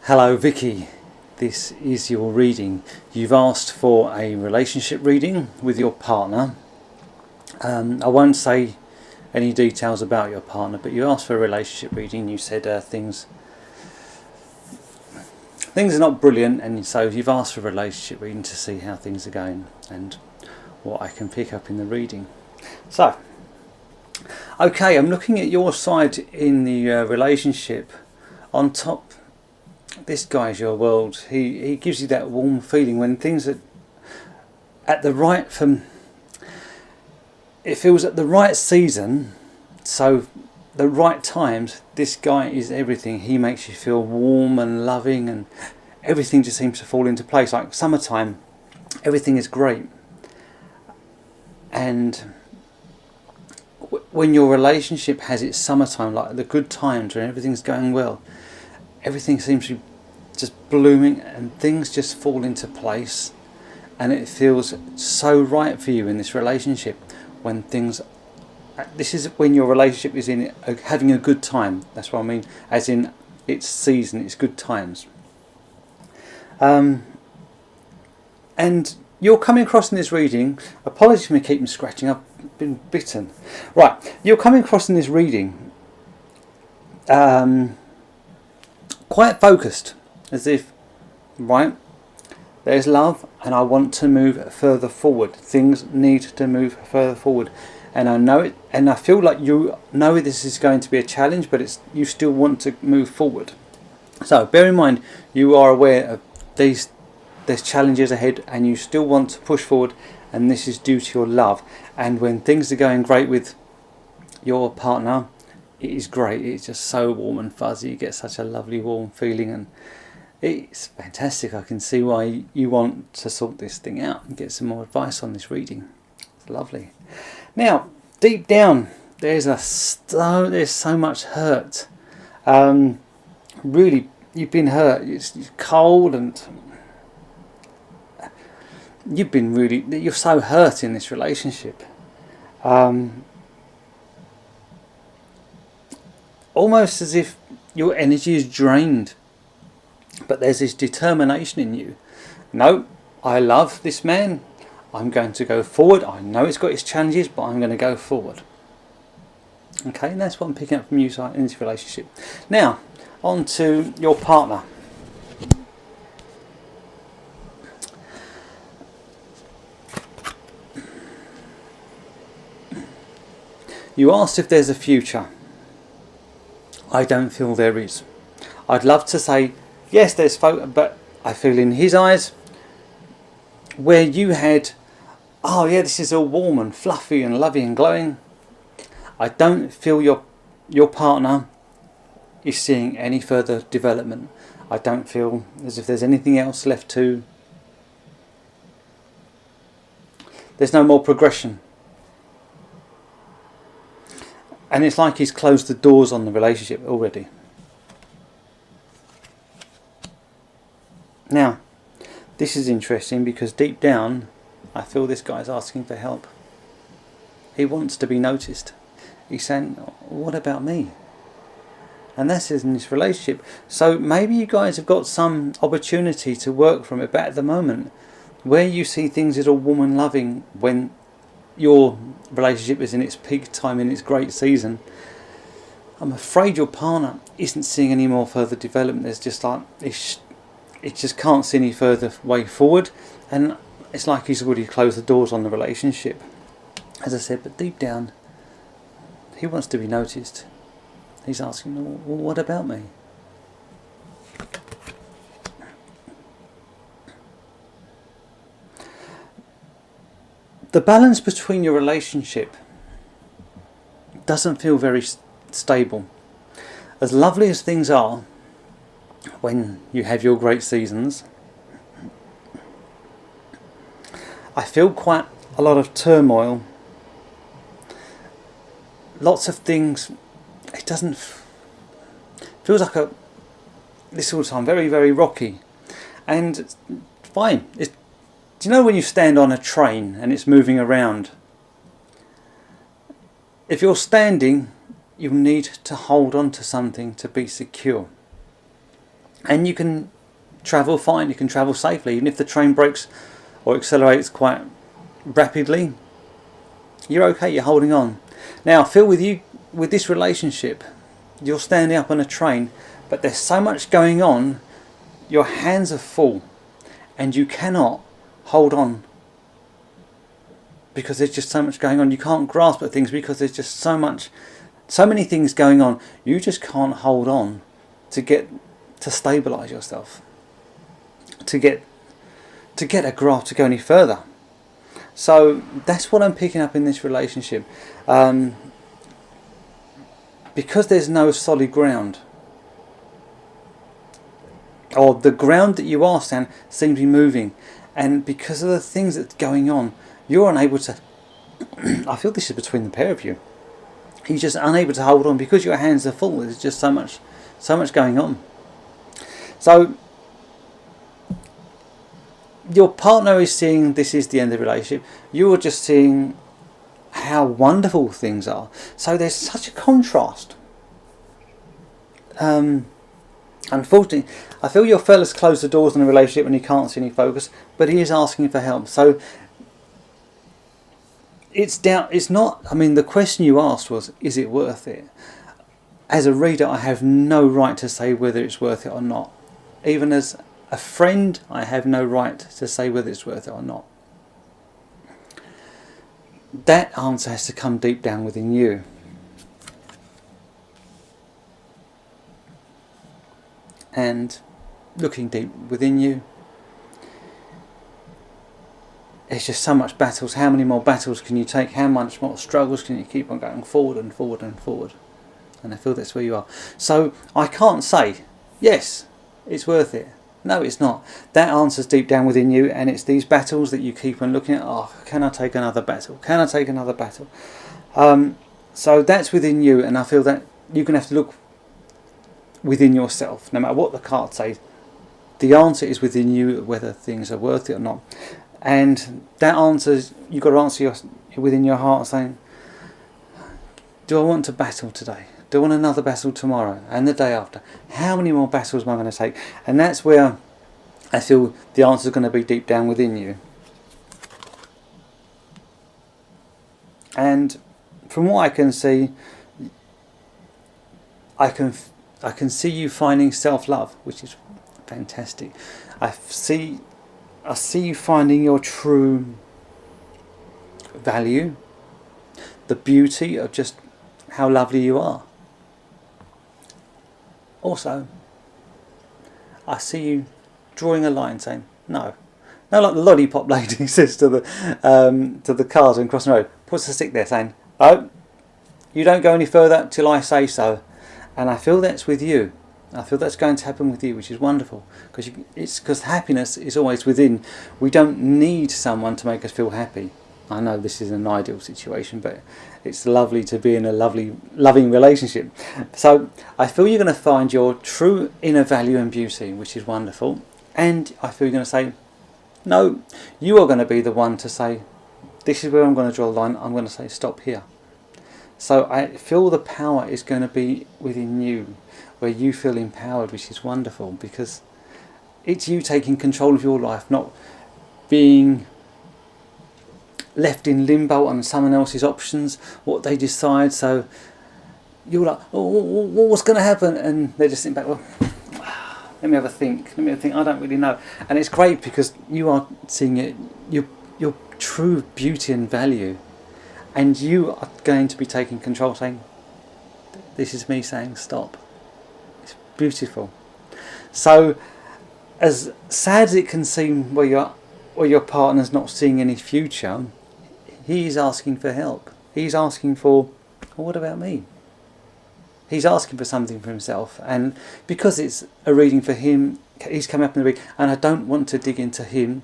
Hello Vicky, this is your reading. You've asked for a relationship reading with your partner. I won't say any details about your partner, but you asked for a relationship reading. You said things are not brilliant, and so you've asked for a relationship reading to see how things are going and what I can pick up in the reading. So, okay, I'm looking at your side in the relationship. On top, this guy's your world. He gives you that warm feeling when things are at the right it feels at the right season, so the right times. This guy is everything. He makes you feel warm and loving, and everything just seems to fall into place. Like summertime, everything is great. And when your relationship has its summertime, like the good times when everything's going well, everything seems to be just blooming and things just fall into place, and it feels so right for you in this relationship when things. This is when your relationship is in having a good time. That's what I mean, as in its season, it's good times. And you're coming across in this reading. Apologies for me keeping scratching. I've been bitten. Right, you're coming across in this reading. Quite focused, as if, right, there's love and I want to move further forward. Things need to move further forward, and I know it, and I feel like you know this is going to be a challenge, but you still want to move forward. So bear in mind, you are aware of there's challenges ahead, and you still want to push forward, and this is due to your love. And when things are going great with your partner, it is great. It's just so warm and fuzzy. You get such a lovely warm feeling, and it's fantastic. I can see why you want to sort this thing out and get some more advice on this reading. It's lovely. Now, deep down, there's so much hurt. Really, you've been hurt. It's cold, and you're so hurt in this relationship. Almost as if your energy is drained, but there's this determination in you. No, I love this man. I'm going to go forward. I know it's got its challenges, but I'm going to go forward. Okay, and that's what I'm picking up from you in this relationship. Now, on to your partner. You asked if there's a future. I don't feel there is. I'd love to say yes, there's but I feel in his eyes, where you had, oh yeah, this is all warm and fluffy and lovey and glowing, I don't feel your partner is seeing any further development. I don't feel as if there's anything else left to. There's no more progression. And it's like he's closed the doors on the relationship already. Now, this is interesting because deep down, I feel this guy's asking for help. He wants to be noticed. He's saying, what about me? And that's in this relationship. So maybe you guys have got some opportunity to work from it, but at the moment, where you see things as all warm and loving when your relationship is in its peak time, in its great season, I'm afraid your partner isn't seeing any more further development. There's just like, it just can't see any further way forward, and it's like he's already closed the doors on the relationship, as I said. But deep down, he wants to be noticed. He's asking, well, what about me? The balance between your relationship doesn't feel very stable. As lovely as things are, when you have your great seasons, I feel quite a lot of turmoil. Lots of things. It feels like this all the time very, very rocky, and it's fine. Do you know when you stand on a train and it's moving around? If you're standing, you need to hold on to something to be secure. and you can travel fine, you can travel safely, even if the train breaks or accelerates quite rapidly. You're okay, you're holding on. Now, Phil, with this relationship, you're standing up on a train, but there's so much going on, your hands are full, and you cannot hold on because there's just so much going on. You can't grasp at things because there's just so many things going on. You just can't hold on to stabilise yourself, to get a grasp to go any further. So that's what I'm picking up in this relationship. Because there's no solid ground, or the ground that you are standing seems to be moving, and because of the things that's going on, you're unable to. I feel this is between the pair of you. You're just unable to hold on because your hands are full. There's just so much going on. So your partner is seeing this is the end of the relationship. You are just seeing how wonderful things are. So there's such a contrast. Unfortunately, I feel your fella's closed the doors in a relationship and he can't see any focus, but he is asking for help. So it's not. I mean, the question you asked was, is it worth it? As a reader, I have no right to say whether it's worth it or not. Even as a friend, I have no right to say whether it's worth it or not. That answer has to come deep down within you. And looking deep within you, there's just so much battles. How many more battles can you take? How much more struggles can you keep on going forward and forward and forward? And I feel that's where you are. So I can't say, yes, it's worth it. No, it's not. That answer's deep down within you, and it's these battles that you keep on looking at. Oh, can I take another battle? Can I take another battle? So that's within you, and I feel that you're going to have to look within yourself. No matter what the card says, the answer is within you, whether things are worth it or not. And that answer, you've got to answer within your heart, saying, do I want to battle today? Do I want another battle tomorrow and the day after? How many more battles am I going to take? And that's where I feel the answer is going to be deep down within you. And from what I can see, I can see you finding self-love, which is fantastic. I see you finding your true value, the beauty of just how lovely you are. Also, I see you drawing a line saying, no. No, like the lollipop lady says to the cars and crossing the road, puts a stick there saying, oh, you don't go any further till I say so. And I feel that's with you. I feel that's going to happen with you, which is wonderful, because happiness is always within. We don't need someone to make us feel happy. I know this is an ideal situation, but it's lovely to be in a loving relationship. So I feel you're going to find your true inner value and beauty, which is wonderful. And I feel you're going to say, no, you are going to be the one to say, this is where I'm going to draw the line. I'm going to say, stop here. So I feel the power is going to be within you, where you feel empowered, which is wonderful, because it's you taking control of your life, not being left in limbo on someone else's options, what they decide. So you're like, oh, what's going to happen? And they just think back, well, let me have a think. I don't really know. And it's great because you are seeing it, your true beauty and value, and you are going to be taking control, saying, this is me saying stop. It's beautiful. So as sad as it can seem where your partner's not seeing any future, he's asking for help. He's asking for, well, what about me? He's asking for something for himself. And because it's a reading for him, he's come up in the reading, and I don't want to dig into him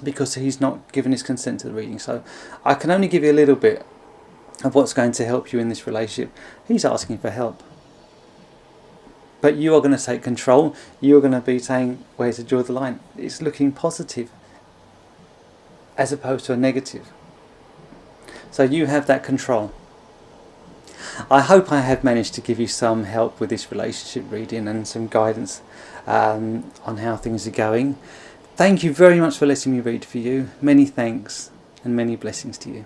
because he's not given his consent to the reading. So I can only give you a little bit of what's going to help you in this relationship. He's asking for help. But you are going to take control. You're going to be saying where to draw the line. It's looking positive as opposed to a negative. So you have that control. I hope I have managed to give you some help with this relationship reading and some guidance on how things are going. Thank you very much for letting me read for you. Many thanks and many blessings to you.